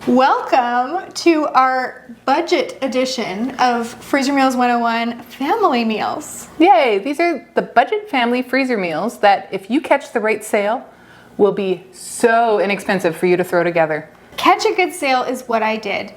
Welcome to our budget edition of Freezer Meals 101 Family Meals. Yay! These are the budget family freezer meals that, if you catch the right sale, will be so inexpensive for you to throw together. Catch a good sale is what I did.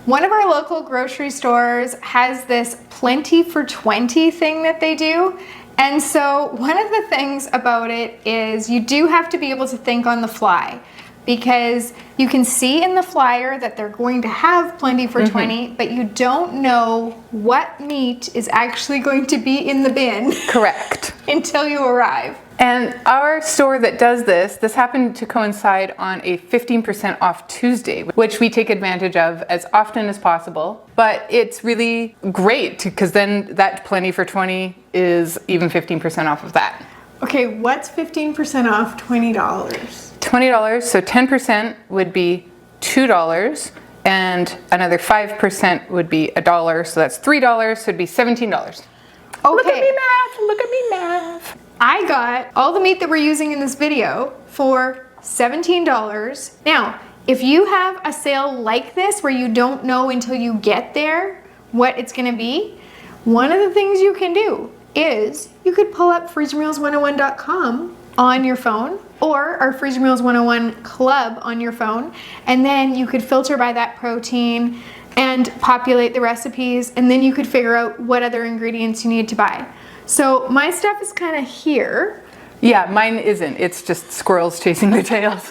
One of our local grocery stores has this plenty for 20 thing that they do. And so one of the things about it is you do have to be able to think on the fly, because you can see in the flyer that they're going to have plenty for 20, but you don't know what meat is actually going to be in the bin. Correct. Until you arrive. And our store that does this happened to coincide on a 15% off Tuesday, which we take advantage of as often as possible. But it's really great because then that plenty for 20 is even 15% off of that. Okay, what's 15% off $20? $20, so 10% would be $2, and another 5% would be $1, so that's $3, so it'd be $17. Okay. Look at me math. I got all the meat that we're using in this video for $17. Now, if you have a sale like this where you don't know until you get there what it's gonna be, one of the things you can do is you could pull up freezermeals101.com on your phone, or our Freezer Meals 101 Club on your phone, and then you could filter by that protein and populate the recipes, and then you could figure out what other ingredients you need to buy. So my stuff is kind of here. Yeah, mine isn't. It's just squirrels chasing their tails.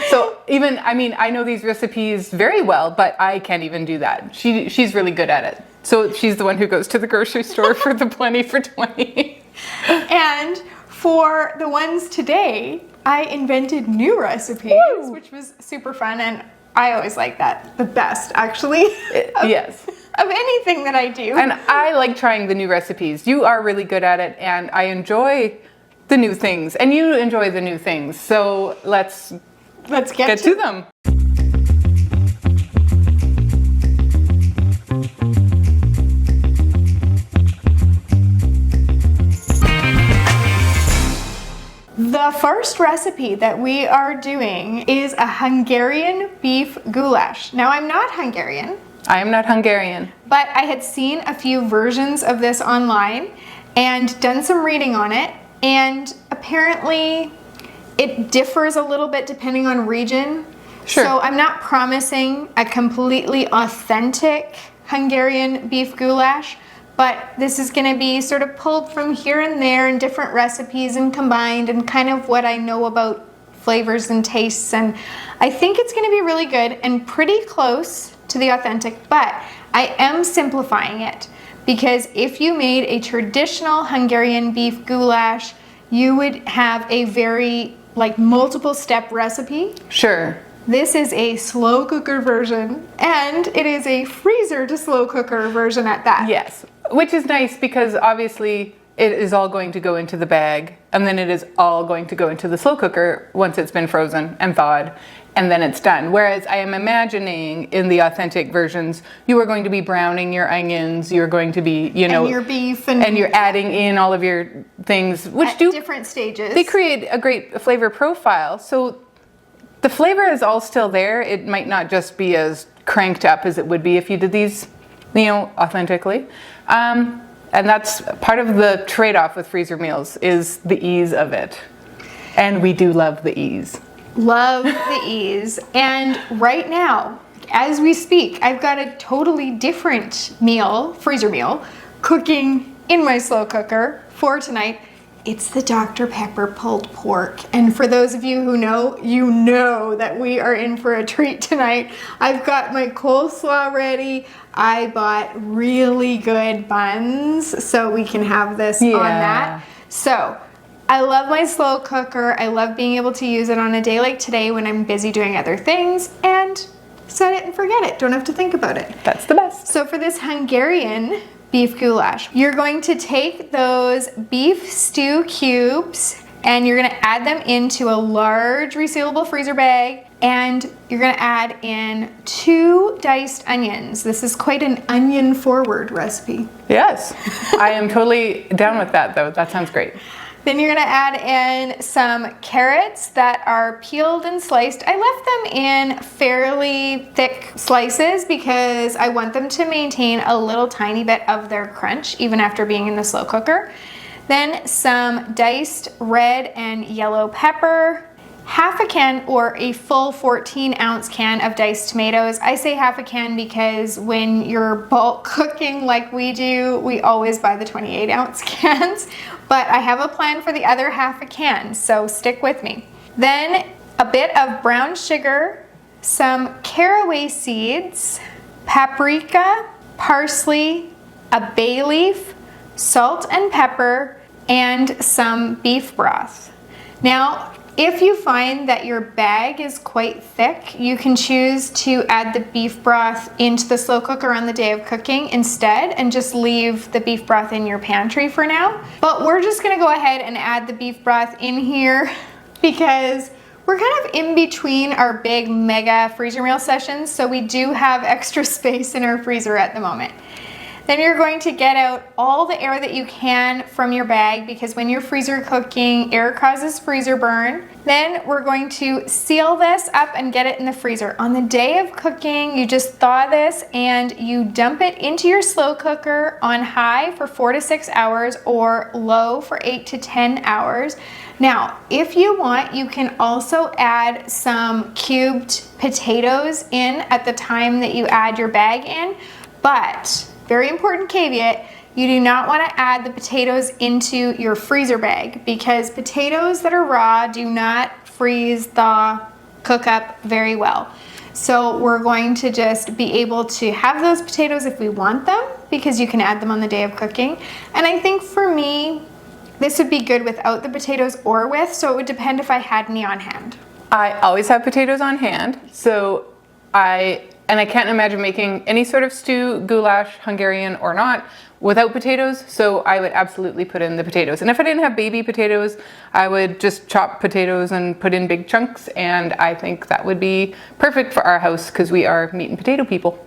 So even, I know these recipes very well, but I can't even do that. She's really good at it. So she's the one who goes to the grocery store for the plenty for 20. And for the ones today, I invented new recipes, which was super fun, and I always like that the best, actually. Yes. Of anything that I do. And I like trying the new recipes. You are really good at it, and I enjoy the new things, and you enjoy the new things. So let's get to them. The first recipe that we are doing is a Hungarian beef goulash. Now, I'm not Hungarian. I am not Hungarian. But I had seen a few versions of this online and done some reading on it, and apparently it differs a little bit depending on region. Sure. So I'm not promising a completely authentic Hungarian beef goulash, but this is going to be sort of pulled from here and there in different recipes and combined, and kind of what I know about flavors and tastes, and I think it's going to be really good and pretty close to the authentic, but I am simplifying it, because if you made a traditional Hungarian beef goulash, you would have a very multiple step recipe. Sure. This is a slow cooker version, and it is a freezer to slow cooker version at that. Yes, which is nice because obviously it is all going to go into the bag, and then it is all going to go into the slow cooker once it's been frozen and thawed, and then it's done. Whereas I am imagining in the authentic versions, you are going to be browning your onions, you're going to be, and your beef, and you're adding in all of your things, which at different stages. They create a great flavor profile. So the flavor is all still there. It might not just be as cranked up as it would be if you did these, authentically. And that's part of the trade-off with freezer meals, is the ease of it. And we do love the ease. Love the ease. And right now, as we speak, I've got a totally different meal, freezer meal, cooking in my slow cooker for tonight. It's the Dr. Pepper pulled pork. And for those of you who know, you know that we are in for a treat tonight. I've got my coleslaw ready. I bought really good buns so we can have this on that. So I love my slow cooker. I love being able to use it on a day like today when I'm busy doing other things, and set it and forget it. Don't have to think about it. That's the best. So for this Hungarian beef goulash, you're going to take those beef stew cubes and you're gonna add them into a large resealable freezer bag, and you're gonna add in 2 diced onions. This is quite an onion forward recipe. Yes, I am totally down with that though. That sounds great. Then you're gonna add in some carrots that are peeled and sliced. I left them in fairly thick slices because I want them to maintain a little tiny bit of their crunch even after being in the slow cooker. Then some diced red and yellow pepper, half a can or a full 14-ounce can of diced tomatoes. I say half a can because when you're bulk cooking like we do, we always buy the 28-ounce cans, but I have a plan for the other half a can, so stick with me. Then a bit of brown sugar, some caraway seeds, paprika, parsley, a bay leaf, salt and pepper, and some beef broth. Now, if you find that your bag is quite thick, you can choose to add the beef broth into the slow cooker on the day of cooking instead and just leave the beef broth in your pantry for now. But we're just gonna go ahead and add the beef broth in here because we're kind of in between our big mega freezer meal sessions, so we do have extra space in our freezer at the moment. Then you're going to get out all the air that you can from your bag because when you're freezer cooking, air causes freezer burn. Then we're going to seal this up and get it in the freezer. On the day of cooking, you just thaw this and you dump it into your slow cooker on high for 4 to 6 hours or low for 8 to 10 hours. Now, if you want, you can also add some cubed potatoes in at the time that you add your bag in, but very important caveat, you do not want to add the potatoes into your freezer bag because potatoes that are raw do not freeze, thaw, cook up very well. So we're going to just be able to have those potatoes if we want them because you can add them on the day of cooking. And I think for me, this would be good without the potatoes or with, so it would depend if I had any on hand. I always have potatoes on hand, so I can't imagine making any sort of stew, goulash, Hungarian or not, without potatoes, so I would absolutely put in the potatoes. And if I didn't have baby potatoes, I would just chop potatoes and put in big chunks, and I think that would be perfect for our house because we are meat and potato people.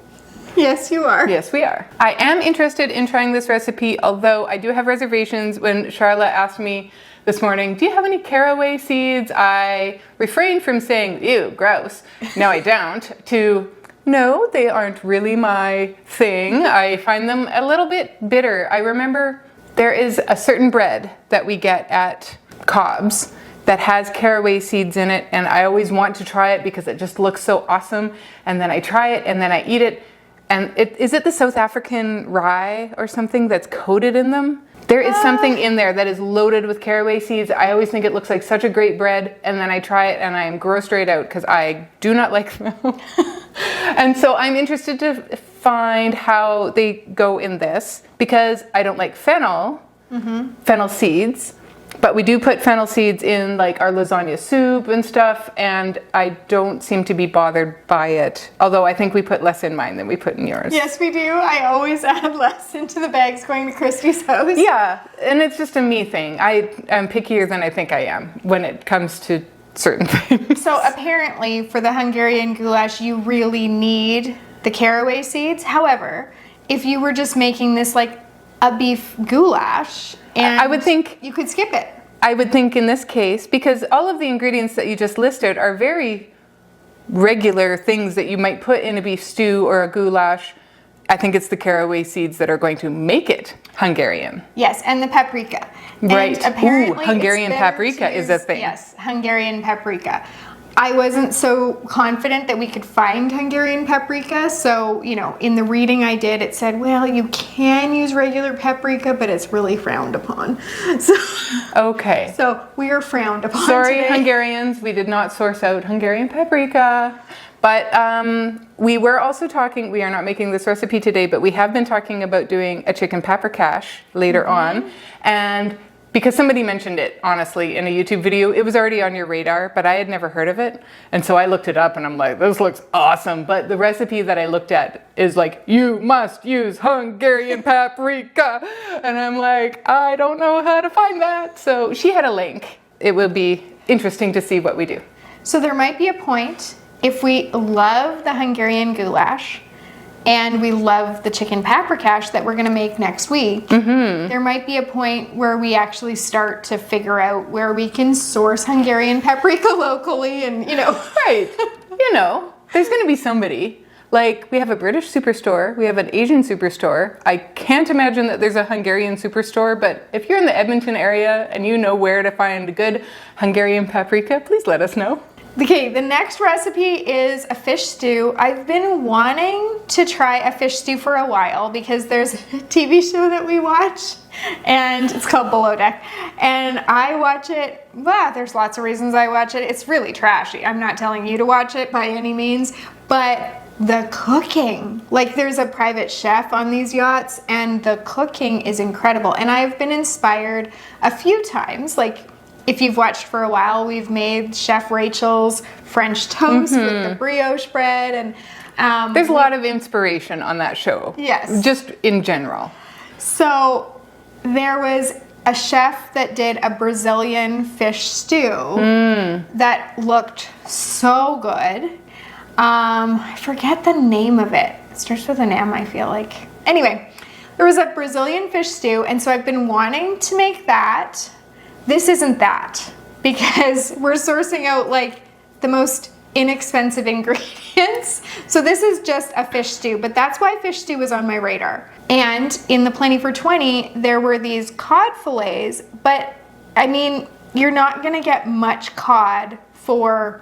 Yes, you are. Yes, we are. I am interested in trying this recipe, although I do have reservations. When Charlotte asked me this morning, do you have any caraway seeds? I refrained from saying, ew, gross. No, I don't, to no, they aren't really my thing. I find them a little bit bitter. I remember there is a certain bread that we get at Cobb's that has caraway seeds in it, and I always want to try it because it just looks so awesome. And then I try it, and then I eat it, and is it the South African rye or something that's coated in them? There is something in there that is loaded with caraway seeds. I always think it looks like such a great bread, and then I try it and I am grossed right out because I do not like them. And so I'm interested to find how they go in this because I don't like fennel seeds, but we do put fennel seeds in like our lasagna soup and stuff, and I don't seem to be bothered by it. Although I think we put less in mine than we put in yours. Yes, we do. I always add less into the bags going to Christy's house. Yeah, and it's just a me thing. I am pickier than I think I am when it comes to certain things. So apparently for the Hungarian goulash, you really need the caraway seeds. However, if you were just making this like a beef goulash, and I would think you could skip it. I would think in this case, because all of the ingredients that you just listed are very regular things that you might put in a beef stew or a goulash. I think it's the caraway seeds that are going to make it Hungarian. Yes, and the paprika. Right. And apparently Ooh, Hungarian it's better paprika to is a use- thing. Yes, Hungarian paprika. I wasn't so confident that we could find Hungarian paprika, so, you know, in the reading I did, it said, well, you can use regular paprika, but it's really frowned upon. So, Okay. so we are frowned upon Sorry, today. Hungarians, we did not source out Hungarian paprika. But we were also talking, we are not making this recipe today, but we have been talking about doing a chicken paprikash later on. And because somebody mentioned it, honestly, in a YouTube video, it was already on your radar, but I had never heard of it. And so I looked it up and I'm like, this looks awesome. But the recipe that I looked at is like, you must use Hungarian paprika. And I'm like, I don't know how to find that. So she had a link. It will be interesting to see what we do. So there might be a point, if we love the Hungarian goulash, and we love the chicken paprikash that we're gonna make next week, there might be a point where we actually start to figure out where we can source Hungarian paprika locally and, Right. There's going to be somebody. Like, we have a British superstore, we have an Asian superstore. I can't imagine that there's a Hungarian superstore, but if you're in the Edmonton area and you know where to find good Hungarian paprika, please let us know. Okay, the next recipe is a fish stew. I've been wanting to try a fish stew for a while because there's a TV show that we watch and it's called Below Deck. And I watch it, there's lots of reasons I watch it. It's really trashy. I'm not telling you to watch it by any means, but the cooking, like there's a private chef on these yachts and the cooking is incredible. And I've been inspired a few times, like if you've watched for a while, we've made Chef Rachel's French toast with the brioche bread. And there's a lot of inspiration on that show. Yes. Just in general. So there was a chef that did a Brazilian fish stew that looked so good. I forget the name of it. It starts with an M, I feel like. Anyway, there was a Brazilian fish stew, and so I've been wanting to make that. This isn't that, because we're sourcing out like the most inexpensive ingredients. So this is just a fish stew, but that's why fish stew was on my radar. And in the Plenty for 20, there were these cod fillets, but I mean, you're not gonna get much cod for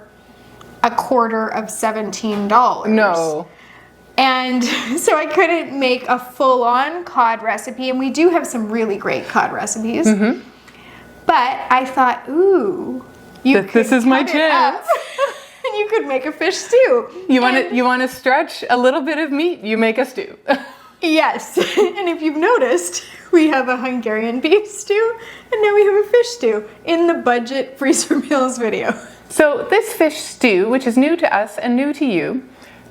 a quarter of $17. No. And so I couldn't make a full-on cod recipe, and we do have some really great cod recipes. But I thought, ooh, this is my chance. And you could make a fish stew. You want to stretch a little bit of meat, you make a stew. Yes. And if you've noticed, we have a Hungarian beef stew, and now we have a fish stew in the budget freezer meals video. So this fish stew, which is new to us and new to you,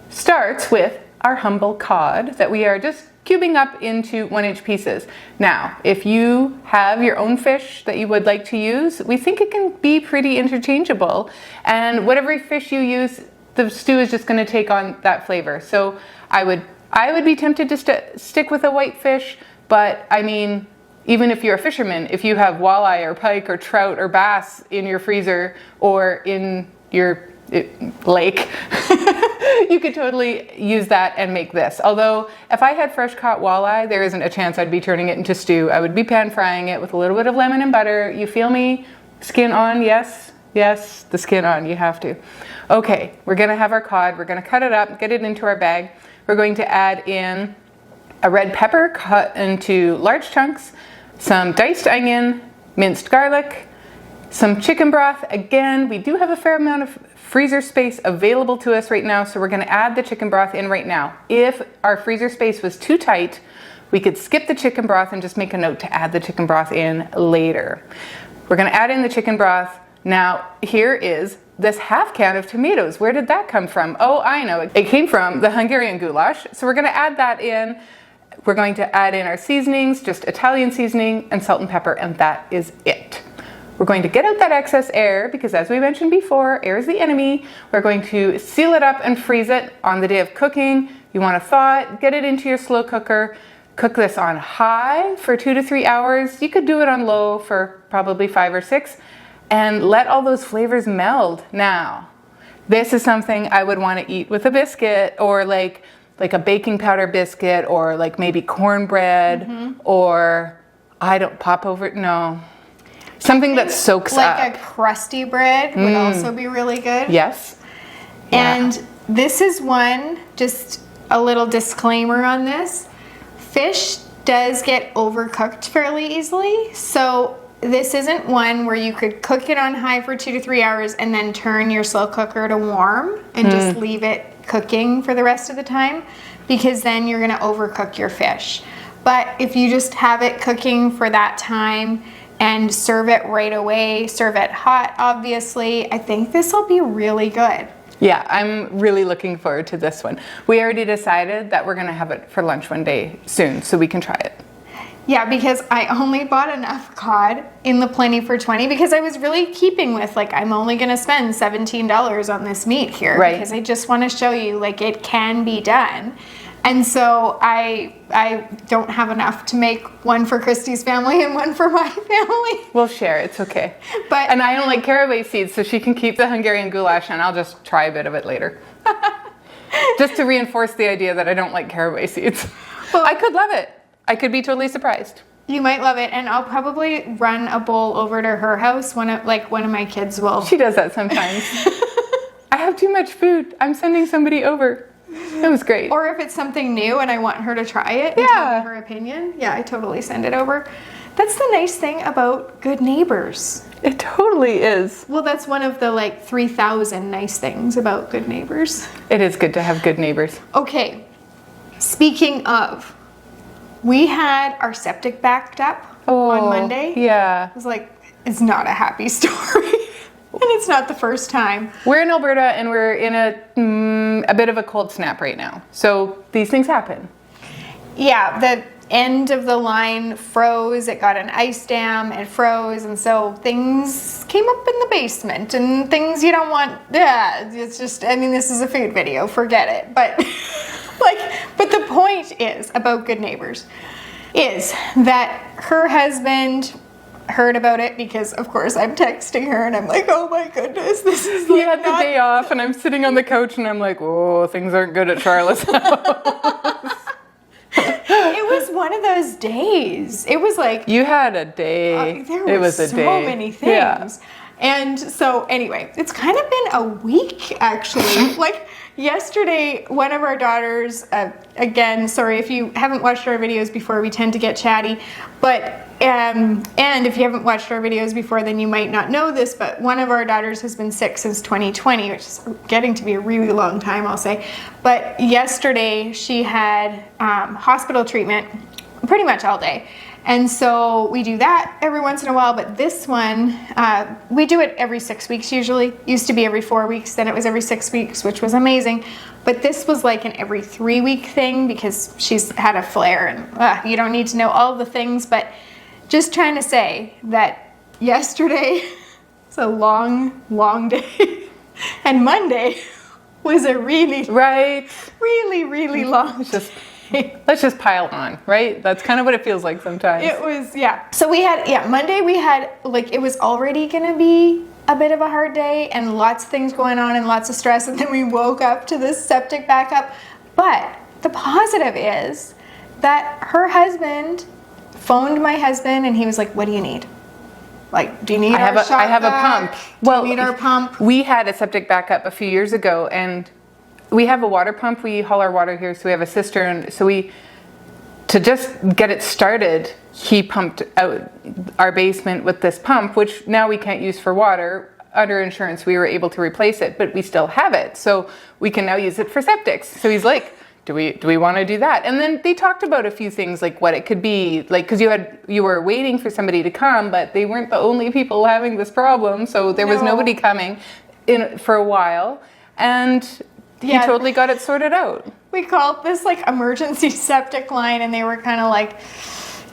starts with our humble cod that we are just cubing up into 1-inch pieces. Now, if you have your own fish that you would like to use, we think it can be pretty interchangeable. And whatever fish you use, the stew is just going to take on that flavor. So I would be tempted to stick with a white fish, but I mean, even if you're a fisherman, if you have walleye or pike or trout or bass in your freezer or in your lake, you could totally use that and make this. Although if I had fresh caught walleye, there isn't a chance I'd be turning it into stew. I would be pan frying it with a little bit of lemon and butter. You feel me? Skin on, yes, the skin on, you have to. Okay, we're gonna have our cod, we're gonna cut it up, get it into our bag. We're going to add in a red pepper cut into large chunks, some diced onion, minced garlic, some chicken broth. Again, we do have a fair amount of freezer space available to us right now, so we're gonna add the chicken broth in right now. If our freezer space was too tight, we could skip the chicken broth and just make a note to add the chicken broth in later. We're gonna add in the chicken broth. Now, here is this half can of tomatoes. Where did that come from? Oh, I know. It came from the Hungarian goulash. So we're gonna add that in. We're going to add in our seasonings, just Italian seasoning and salt and pepper, and that is it. We're going to get out that excess air because, as we mentioned before, air is the enemy. We're going to seal it up and freeze it on the day of cooking. You want to thaw it, get it into your slow cooker. Cook this on high for 2 to 3 hours. You could do it on low for probably 5 or 6 and let all those flavors meld. Now, this is something I would want to eat with a biscuit or like a baking powder biscuit or like maybe cornbread or something that soaks up. Like a crusty bread would also be really good. Yes. And this is one, just a little disclaimer on this. Fish does get overcooked fairly easily. So this isn't one where you could cook it on high for 2 to 3 hours and then turn your slow cooker to warm and just leave it cooking for the rest of the time, because then you're gonna overcook your fish. But if you just have it cooking for that time and serve it right away, serve it hot, obviously, I think this will be really good. Yeah, I'm really looking forward to this one. We already decided that we're gonna have it for lunch one day soon, so we can try it. Yeah, because I only bought enough cod in the Plenty for 20 because I was really keeping with, like, I'm only gonna spend $17 on this meat here. Right. Because I just wanna show you, like, it can be done. And so I don't have enough to make one for Christy's family and one for my family. We'll share. It's okay. But And I don't like caraway seeds, so she can keep the Hungarian goulash, and I'll just try a bit of it later. Just to reinforce the idea that I don't like caraway seeds. Well, I could love it. I could be totally surprised. you might love it, and I'll probably run a bowl over to her house. One of my kids will. She does that sometimes. I have too much food. I'm sending somebody over. It was great. Or if it's something new and I want her to try it and Yeah. tell me her opinion, I totally send it over. That's the nice thing about good neighbors. It totally is. Well, that's one of the 3,000 nice things about good neighbors. It is good to have good neighbors. Okay, speaking of, we had our septic backed up on Monday. Yeah. It was it's not a happy story. And it's not the first time. We're in Alberta, and we're in a bit of a cold snap right now. So these things happen. Yeah, the end of the line froze. It got an ice dam. It froze. And so things came up in the basement and things you don't want. Yeah, it's just, this is a food video. Forget it. But but the point is about good neighbors is that her husband heard about it because, of course, I'm texting her and I'm like, oh my goodness, this is He had the day off, and I'm sitting on the couch, and I'm like, oh, things aren't good at Charlotte's house. It was one of those days. It was You had a day. There was a so day. many things. Yeah. And so anyway, it's kind of been a week actually. Yesterday, one of our daughters, again, sorry if you haven't watched our videos before, we tend to get chatty, but and if you haven't watched our videos before, then you might not know this, but one of our daughters has been sick since 2020, which is getting to be a really long time, I'll say. But yesterday she had hospital treatment pretty much all day. And so we do that every once in a while, but this one, we do it every 6 weeks usually. Used to be every 4 weeks, then it was every 6 weeks, which was amazing. But this was like an every 3 week thing because she's had a flare, and you don't need to know all the things, but just trying to say that yesterday was a long, long day. And Monday was a really long day. Let's just pile on, right? That's kind of what it feels like sometimes. It was, yeah. So we had, Monday we had, it was already going to be a bit of a hard day and lots of things going on and lots of stress. And then we woke up to this septic backup. But the positive is that her husband phoned my husband and he was like, what do you need? Do you need I have a pump. Do you need our pump? We had a septic backup a few years ago, and we have a water pump. We haul our water here, so we have a cistern. So to just get it started, he pumped out our basement with this pump, which now we can't use for water. Under insurance, we were able to replace it, but we still have it. So we can now use it for septics. So he's like, do we want to do that? And then they talked about a few things, like what it could be, because you were waiting for somebody to come, but they weren't the only people having this problem. So there was nobody coming for a while. And he totally got it sorted out. We called this emergency septic line, and they were kind of like,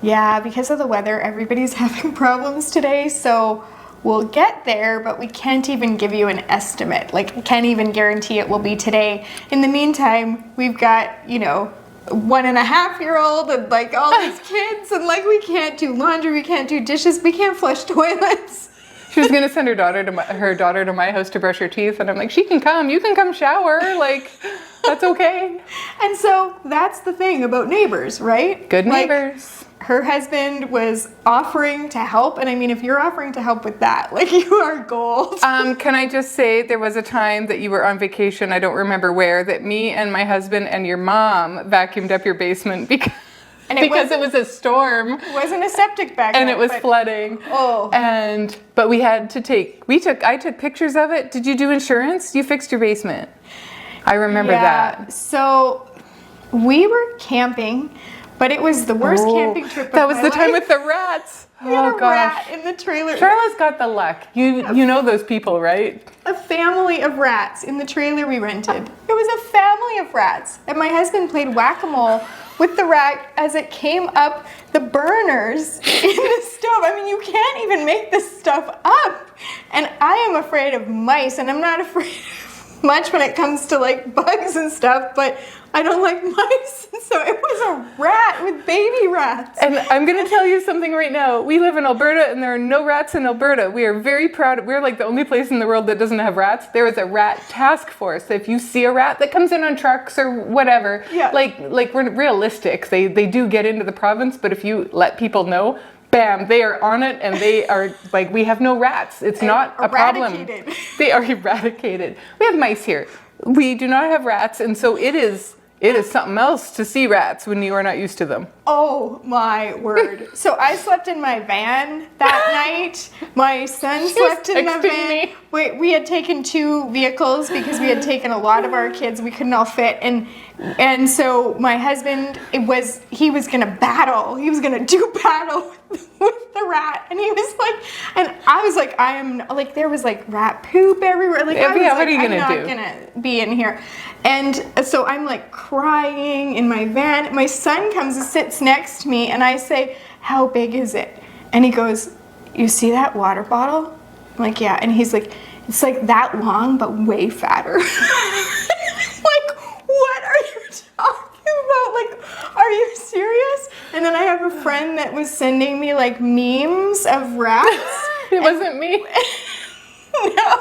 yeah, because of the weather, everybody's having problems today. So we'll get there, but we can't even give you an estimate. Can't even guarantee it will be today. In the meantime, we've got, 1.5-year-old and all these kids, and we can't do laundry, we can't do dishes, we can't flush toilets. She was going to send her daughter to my house to brush her teeth, and I'm like, she can come. You can come shower. That's okay. And so that's the thing about neighbors, right? Good neighbors. Her husband was offering to help, and if you're offering to help with that, you are gold. Can I just say, there was a time that you were on vacation, I don't remember where, that me and my husband and your mom vacuumed up your basement because it was a storm. It wasn't a septic backup. And it was flooding. Oh. But we had to I took pictures of it. Did you do insurance? You fixed your basement. I remember that. So we were camping, but it was the worst camping trip of my life. That was the time with the rats. We had a rat in the trailer. Charlotte's got the luck. You know those people, right? A family of rats in the trailer we rented. It was a family of rats. And my husband played whack-a-mole with the rat as it came up the burners in the stove. You can't even make this stuff up. And I am afraid of mice, and I'm not afraid of much when it comes to like bugs and stuff, but I don't like mice. So it was a rat with baby rats. And I'm going to tell you something right now. We live in Alberta and there are no rats in Alberta. We are very proud. We're like the only place in the world that doesn't have rats. There is a rat task force. If you see a rat that comes in on trucks or whatever, like we're realistic. They do get into the province, but if you let people know, bam, they are on it, and they are like, we have no rats. It's not a problem. They are eradicated. We have mice here. We do not have rats, and so it is something else to see rats when you are not used to them. Oh my word. So I slept in my van that night. My son slept in the van. We had taken 2 vehicles because we had taken a lot of our kids. We couldn't all fit. And so my husband, he was going to battle. He was going to do battle with the rat. And he was like, and I was like, I am, like, there was like rat poop everywhere. Like, I was what like, are you I'm gonna not do? going to be in here. And so I'm like crying in my van. My son comes and sits next to me, and I say, how big is it? And he goes, you see that water bottle? I'm like, yeah. And he's like, it's like that long, but way fatter. Like, what are you talking about? Like, are you serious? And then I have a friend that was sending me like memes of rats. It wasn't me. No.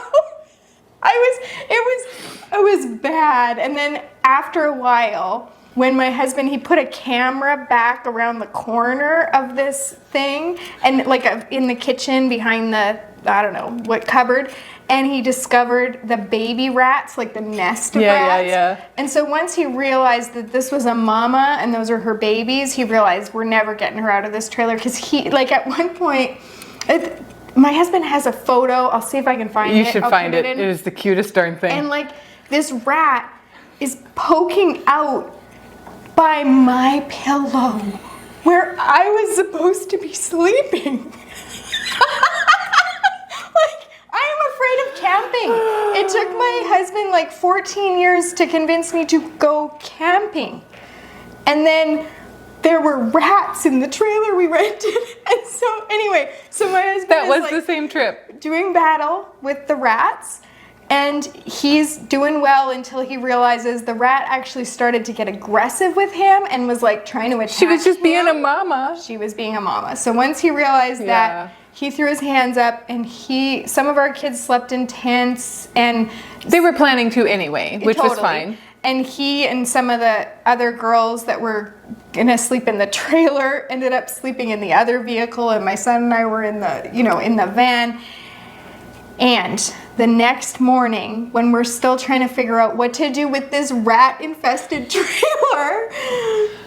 It was bad. And then after a while, when my husband, he put a camera back around the corner of this thing, and like in the kitchen behind the, I don't know what cupboard, and he discovered the baby rats, like the nest of rats. Yeah. And so once he realized that this was a mama and those are her babies, he realized we're never getting her out of this trailer, because he, like, at one point, my husband has a photo. I'll see if I can find it. You should find it. It is the cutest darn thing. And like this rat is poking out by my pillow where I was supposed to be sleeping. Like, I am afraid of camping. It took my husband like 14 years to convince me to go camping. And then there were rats in the trailer we rented. And so anyway, so my husband that was like the same trip. Doing battle with the rats. And he's doing well until he realizes the rat actually started to get aggressive with him and was like trying to attack She was just him. being a mama. She was being a mama. So once he realized that, he threw his hands up, and some of our kids slept in tents, and they were planning to anyway, which was fine. And he and some of the other girls that were gonna sleep in the trailer ended up sleeping in the other vehicle, and my son and I were in the van. And the next morning, when we're still trying to figure out what to do with this rat-infested trailer,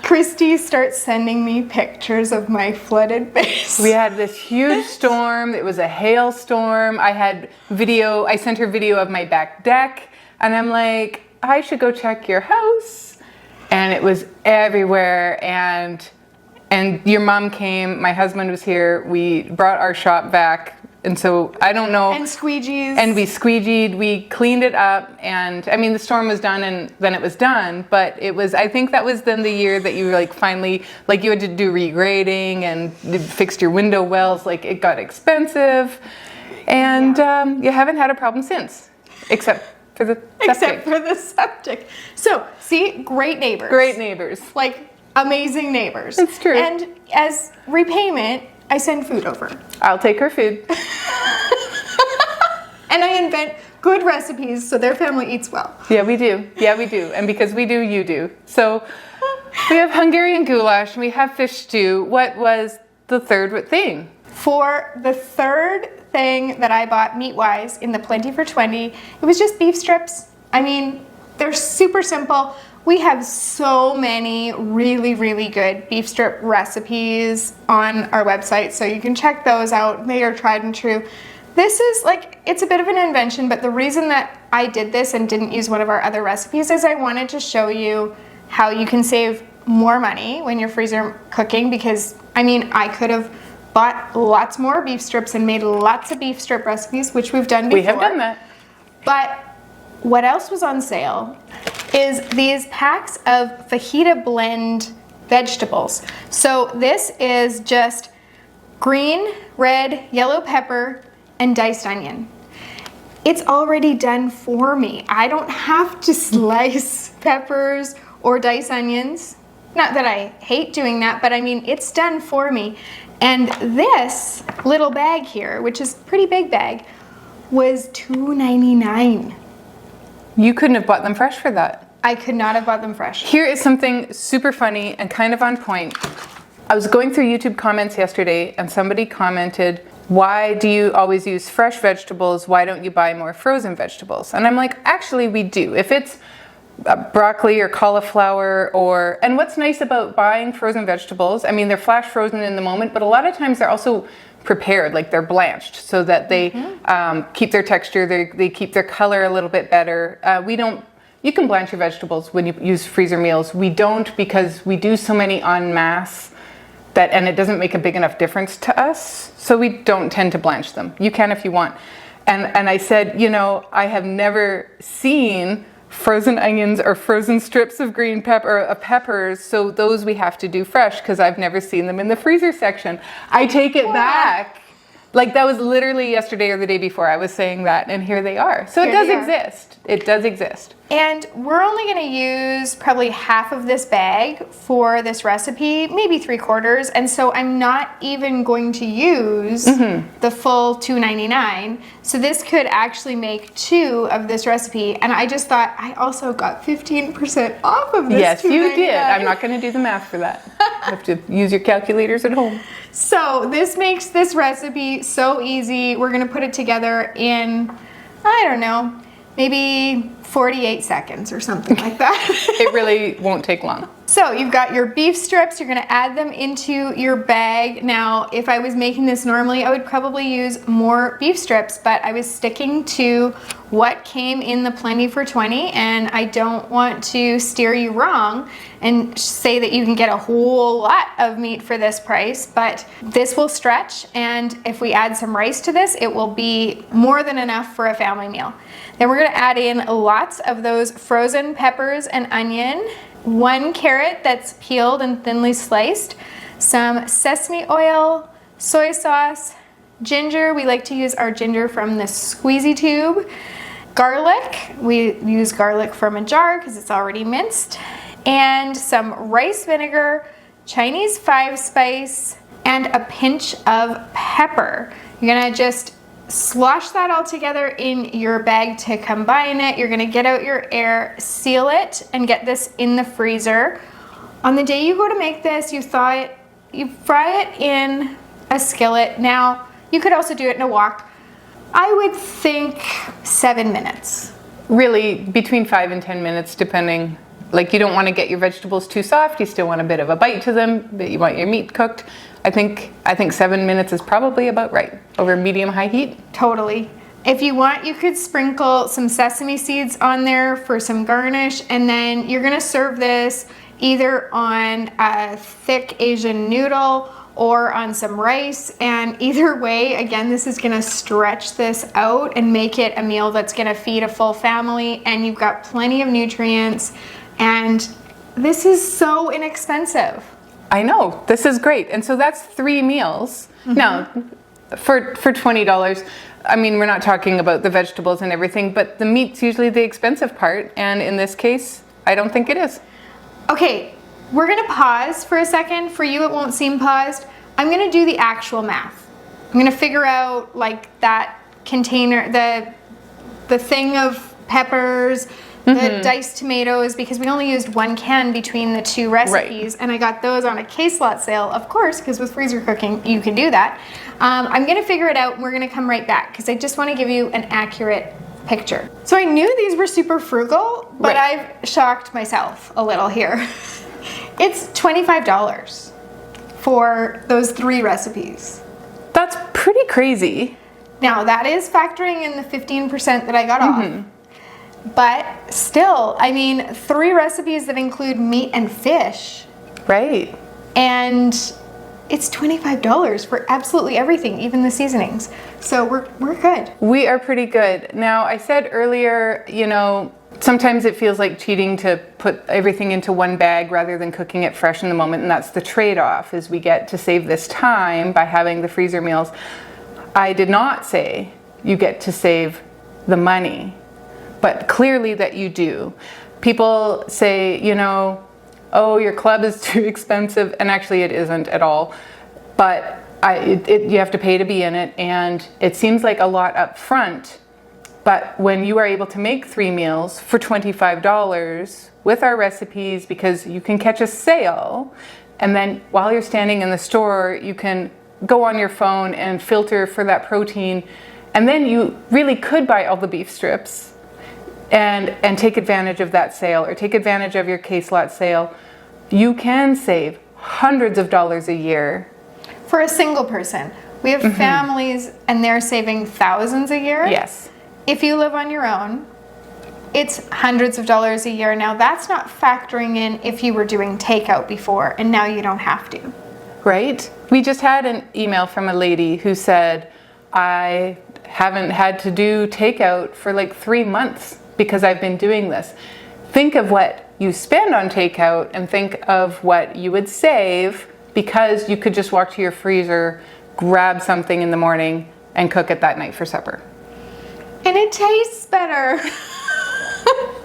Christy starts sending me pictures of my flooded base. We had this huge storm. It was a hailstorm. I sent her video of my back deck, and I'm like, I should go check your house. And it was everywhere, and your mom came, my husband was here, we brought our shop back. And so, I don't know. And squeegees. And we squeegeed, we cleaned it up, and I mean, the storm was done and then it was done, but I think that was then the year that you like finally, like you had to do regrading and fixed your window wells, like it got expensive, and you haven't had a problem since, except for the septic. Except for the septic. So, see, great neighbors. Great neighbors. Like, amazing neighbors. It's true. And as repayment, I send food over. I'll take her food. And I invent good recipes so their family eats well. Yeah, we do. And because we do, you do. So we have Hungarian goulash, we have fish stew. What was the third thing? For the third thing that I bought meat-wise in the Plenty for 20, it was just beef strips. I mean, they're super simple. We have so many really, really good beef strip recipes on our website, so you can check those out. They are tried and true. This is like, it's a bit of an invention, but the reason that I did this and didn't use one of our other recipes is I wanted to show you how you can save more money when you're freezer cooking, because, I mean, I could have bought lots more beef strips and made lots of beef strip recipes, which we've done before. We have done that. But what else was on sale is these packs of fajita blend vegetables. So this is just green, red, yellow pepper, and diced onion. it's already done for me. I don't have to slice peppers or dice onions. Not that I hate doing that, but I mean, it's done for me. And this little bag here, which is a pretty big bag, was $2.99. You couldn't have bought them fresh for that. I could not have bought them fresh. Here is something super funny and kind of on point. I was going through YouTube comments yesterday and somebody commented, why do you always use fresh vegetables? Why don't you buy more frozen vegetables? And I'm like, actually we do. If it's broccoli or cauliflower and what's nice about buying frozen vegetables, I mean, they're flash frozen in the moment, but a lot of times they're also prepared, like they're blanched so that they keep their texture, they keep their color a little bit better. You can blanch your vegetables when you use freezer meals. We don't, because we do so many en masse and it doesn't make a big enough difference to us. So we don't tend to blanch them. You can if you want. And I said, I have never seen frozen onions or frozen strips of green pepper or peppers, so those we have to do fresh because I've never seen them in the freezer section. I take it back. Like that was literally yesterday or the day before I was saying that, and here they are. So it does exist. It does exist. And we're only going to use probably half of this bag for this recipe, maybe 3/4. And so I'm not even going to use the full $2.99. So this could actually make 2 of this recipe. And I just thought I also got 15% off of this. Yes, you did. I'm not going to do the math for that. You have to use your calculators at home. So this makes this recipe so easy. We're going to put it together in, I don't know, maybe 48 seconds or something like that. It really won't take long. So you've got your beef strips, you're gonna add them into your bag. Now, if I was making this normally, I would probably use more beef strips, but I was sticking to what came in the Plenty for 20, and I don't want to steer you wrong and say that you can get a whole lot of meat for this price, but this will stretch, and if we add some rice to this, it will be more than enough for a family meal. Then we're gonna add in lots of those frozen peppers and onion, 1 carrot that's peeled and thinly sliced, some sesame oil, soy sauce, ginger. We like to use our ginger from the squeezy tube. Garlic, we use garlic from a jar because it's already minced. And some rice vinegar, Chinese 5-spice, and a pinch of pepper. You're gonna just slosh that all together in your bag to combine it. You're gonna get out your air, seal it, and get this in the freezer. On the day you go to make this, you fry it in a skillet. Now, you could also do it in a wok. I would think 7 minutes. Really, between 5 and 10 minutes, depending. Like, you don't want to get your vegetables too soft. You still want a bit of a bite to them, but you want your meat cooked. I think 7 minutes is probably about right over medium-high heat. Totally. If you want, you could sprinkle some sesame seeds on there for some garnish, and then you're gonna serve this either on a thick Asian noodle or on some rice, and either way, again, this is gonna stretch this out and make it a meal that's gonna feed a full family, and you've got plenty of nutrients, and this is so inexpensive. I know, this is great. And so that's 3 meals. Now, for $20, I mean, we're not talking about the vegetables and everything, but the meat's usually the expensive part, and in this case, I don't think it is. Okay, we're gonna pause for a second. For you, it won't seem paused. I'm gonna do the actual math. I'm gonna figure out like that container, the thing of peppers, the diced tomatoes, because we only used 1 can between the 2 recipes, and I got those on a case lot sale, of course, because with freezer cooking, you can do that. I'm gonna figure it out, and we're gonna come right back, because I just wanna give you an accurate picture. So I knew these were super frugal, but I've shocked myself a little here. It's $25 for those 3 recipes. That's pretty crazy. Now, that is factoring in the 15% that I got off. But still, I mean, 3 recipes that include meat and fish. Right. And it's $25 for absolutely everything, even the seasonings. So we're good. We are pretty good. Now, I said earlier, sometimes it feels like cheating to put everything into one bag rather than cooking it fresh in the moment, and that's the trade-off, is we get to save this time by having the freezer meals. I did not say you get to save the money, but clearly that you do. People say, oh, your club is too expensive, and actually it isn't at all, but you have to pay to be in it, and it seems like a lot up front, but when you are able to make 3 meals for $25 with our recipes, because you can catch a sale, and then while you're standing in the store, you can go on your phone and filter for that protein, and then you really could buy all the beef strips and take advantage of that sale, or take advantage of your case lot sale. You can save hundreds of dollars a year. For a single person. We have families and they're saving thousands a year. Yes. If you live on your own, it's hundreds of dollars a year. Now that's not factoring in if you were doing takeout before and now you don't have to. Right? We just had an email from a lady who said, I haven't had to do takeout for like 3 months because I've been doing this. Think of what you spend on takeout and think of what you would save, because you could just walk to your freezer, grab something in the morning, and cook it that night for supper. And it tastes better.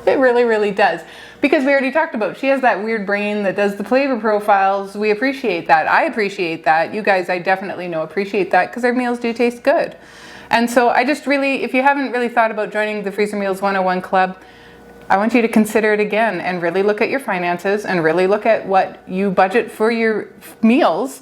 It really, really does. Because we already talked about, she has that weird brain that does the flavor profiles. We appreciate that. I appreciate that. You guys, I definitely know, appreciate that, because our meals do taste good. And so I just really, if you haven't really thought about joining the Freezer Meals 101 Club, I want you to consider it again and really look at your finances and really look at what you budget for your meals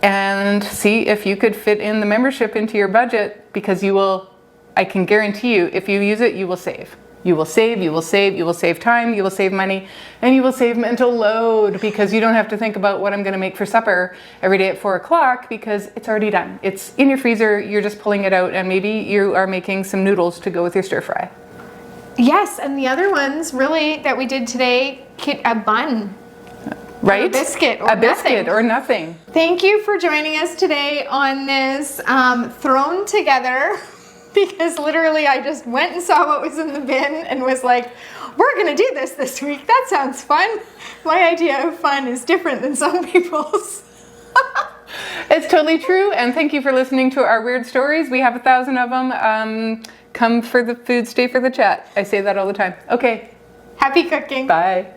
and see if you could fit in the membership into your budget, because you will, I can guarantee you, if you use it, you will save. You will save, you will save, you will save time, you will save money, and you will save mental load, because you don't have to think about what I'm going to make for supper every day at 4 o'clock, because it's already done. It's in your freezer, you're just pulling it out, and maybe you are making some noodles to go with your stir fry. Yes, and the other ones really that we did today, a bun. Right? Or a biscuit or a biscuit nothing. or nothing. Thank you for joining us today on this thrown together, because literally I just went and saw what was in the bin and was like, we're going to do this week. That sounds fun. My idea of fun is different than some people's. It's totally true, and thank you for listening to our weird stories. We have 1,000 of them. Come for the food, stay for the chat. I say that all the time. Okay. Happy cooking. Bye.